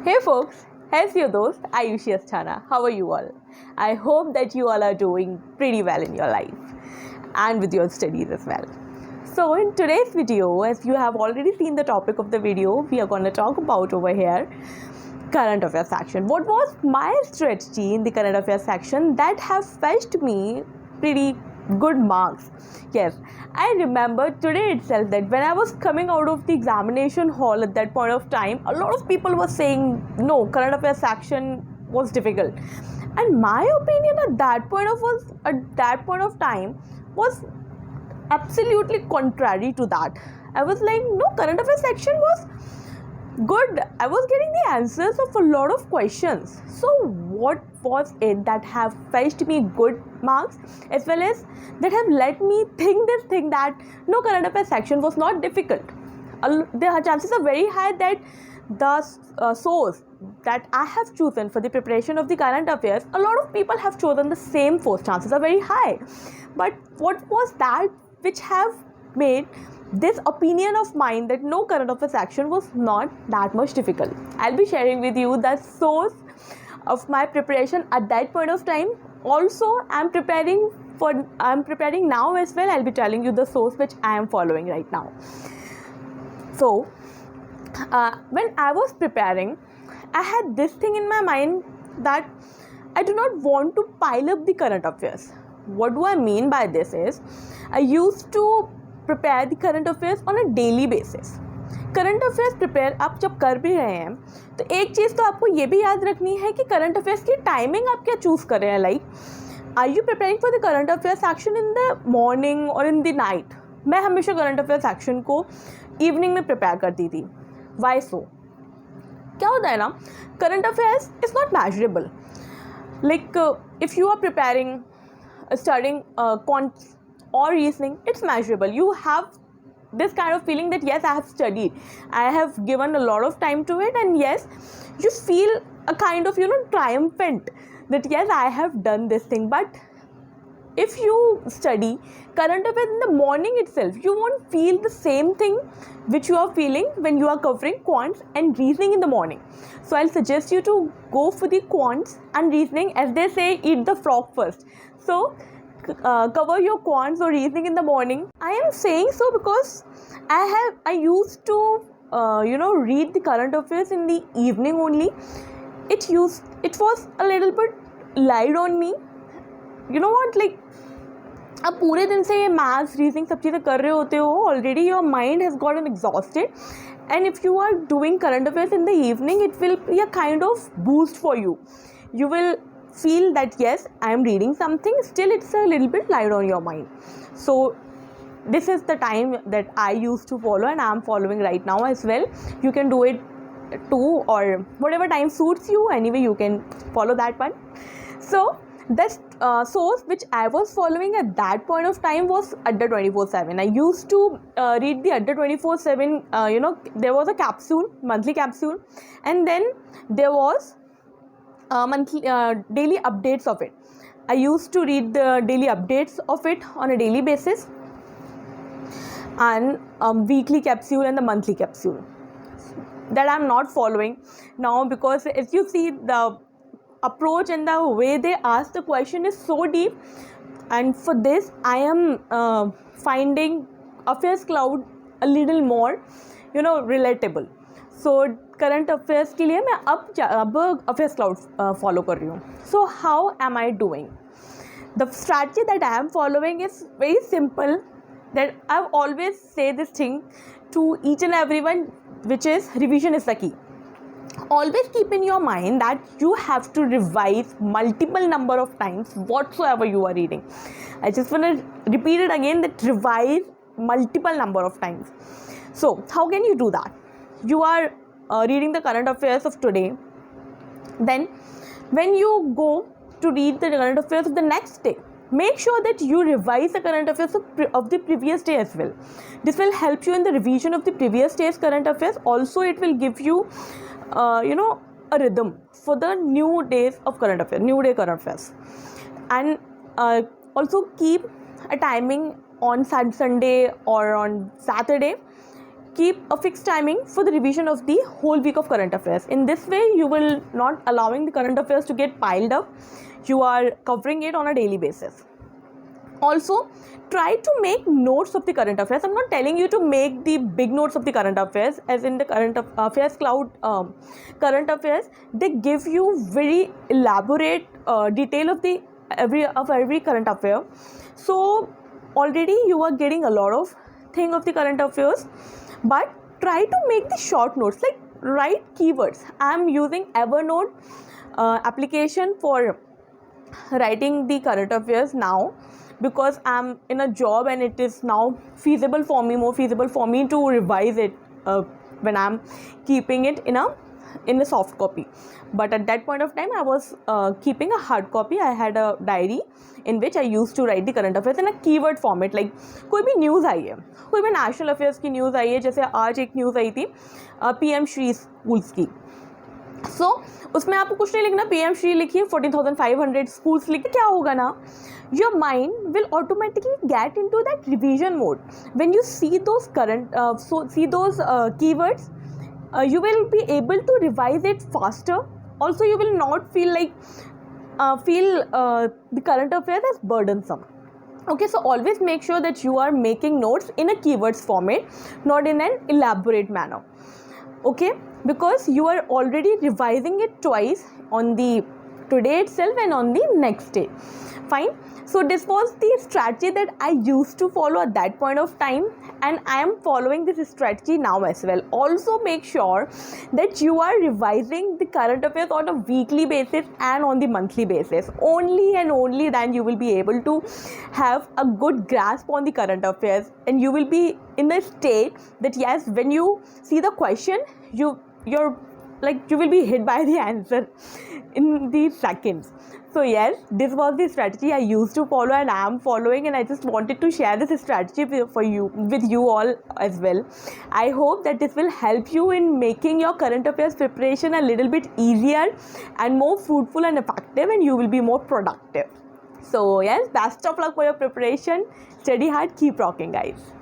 Hey folks, here's your dost Ayushi Asthana. How are you all? I hope that you all are doing pretty well in your life and with your studies as well. So in today's video, as you have already seen the topic of the video, we are going to talk about over here current affairs section. What was my strategy in the current affairs section that have fetched me pretty good marks? Yes, I remember today itself that when I was coming out of the examination hall at that point of time, a lot of people were saying no, current affairs section was difficult, and my opinion at that point of time was absolutely contrary to that. I was like, no, current affairs section was good. I was getting the answers of a lot of questions. So what was it that have fetched me good marks, as well as that have let me think this thing that no, current affairs section was not difficult? The chances are very high that the source that I have chosen for the preparation of the current affairs, a lot of people have chosen the same course. Chances are very high. But what was that which have made this opinion of mine that no, current affairs section was not that much difficult? I'll be sharing with you the source of my preparation at that point of time. Also, I'm preparing now as well. I'll be telling you the source which I am following right now. So when I was preparing, I had this thing in my mind that I do not want to pile up the current affairs. What do I mean by this is, I used to prepare the current affairs on a daily basis. Current affairs prepare आप जब कर भी रहे हैं तो एक चीज़ तो आपको ये भी याद रखनी है कि करंट अफेयर्स की टाइमिंग आप क्या चूज़ कर रहे हैं. Like, are you preparing for the current affairs section in the morning और इन द नाइट? मैं हमेशा करंट अफेयर्स सेक्शन को इवनिंग में प्रिपेयर करती थी. Why so? क्या होता है ना, current affairs is not measurable. Like if you are preparing studying quant or reasoning, it's measurable. You have this kind of feeling that yes, I have studied, I have given a lot of time to it, and yes, you feel a kind of triumphant that yes, I have done this thing. But if you study current affairs in the morning itself, you won't feel the same thing which you are feeling when you are covering quants and reasoning in the morning. So I'll suggest you to go for the quants and reasoning. As they say, eat the frog first. So cover your quants or reasoning in the morning. I am saying so because I used to read the current affairs in the evening only. It was a little bit light on me. You know what, like, अब पूरे दिन से ये maths reasoning सब चीज़ें कर रहे होते हो, already your mind has gotten exhausted, and if you are doing current affairs in the evening, it will be a kind of boost for you. You will feel that yes, I am reading something, still it's a little bit light on your mind. So this is the time that I used to follow, and I am following right now as well. You can do it too, or whatever time suits you. Anyway, you can follow that one. So that source which I was following at that point of time was Adda 24/7. I used to read the Adda 24/7. There was a capsule, monthly capsule, and then there was monthly daily updates of it. I used to read the daily updates of it on a daily basis, and weekly capsule and the monthly capsule that I'm not following now, because as you see, the approach and the way they ask the question is so deep, and for this I am finding affairs cloud a little more relatable. So current affairs के लिए मैं अब affairs cloud follow कर रही हूँ. So how am I doing? The strategy that I am following is very simple, that I always say this thing to each and every one, which is revision is the key. Always keep in your mind that you have to revise multiple number of times whatsoever you are reading. I just want to repeat it again, that revise multiple number of times. So how can you do that? You are reading the current affairs of today. Then when you go to read the current affairs of the next day, make sure that you revise the current affairs of the previous day as well. This will help you in the revision of the previous day's current affairs. Also, it will give you a rhythm for the new days of current affairs, new day current affairs. And also keep a timing on Sunday or on Saturday keep a fixed timing for the revision of the whole week of current affairs. In this way, you will not allowing the current affairs to get piled up. You are covering it on a daily basis. Also, try to make notes of the current affairs. I'm not telling you to make the big notes of the current affairs, as in the current affairs cloud current affairs. They give you very elaborate detail of the every current affair. So already you are getting a lot of thing of the current affairs, but try to make the short notes, like write keywords. I am using Evernote application for writing the current affairs now, because I'm in a job and it is now more feasible for me to revise it when I'm keeping it in a soft copy. But at that point of time, I was keeping a hard copy. I had a diary in which I used to write the current affairs in a keyword format. Like कोई भी news आई है, कोई भी national affairs की news आई है, जैसे आज एक न्यूज़ आई थी PM श्री स्कूल्स की. सो उसमें आपको कुछ नहीं लिखना, PM श्री लिखिए, 14,500 स्कूल्स लिखिए. क्या होगा ना, your mind will automatically get into that revision mode. When you see those keywords, you will be able to revise it faster. Also, you will not feel the current affairs as burdensome. Okay, so always make sure that you are making notes in a keywords format, not in an elaborate manner. Okay, because you are already revising it twice, on the today itself and on the next day. Fine. So this was the strategy that I used to follow at that point of time, and I am following this strategy now as well. Also make sure that you are revising the current affairs on a weekly basis and on the monthly basis. Only and only then you will be able to have a good grasp on the current affairs, and you will be in a state that yes, when you see the question, you will be hit by the answer in these seconds. So yes, this was the strategy I used to follow and I am following, and I just wanted to share this strategy with you all as well. I hope that this will help you in making your current affairs preparation a little bit easier and more fruitful and effective, and you will be more productive. So yes, best of luck for your preparation. Study hard, keep rocking, guys.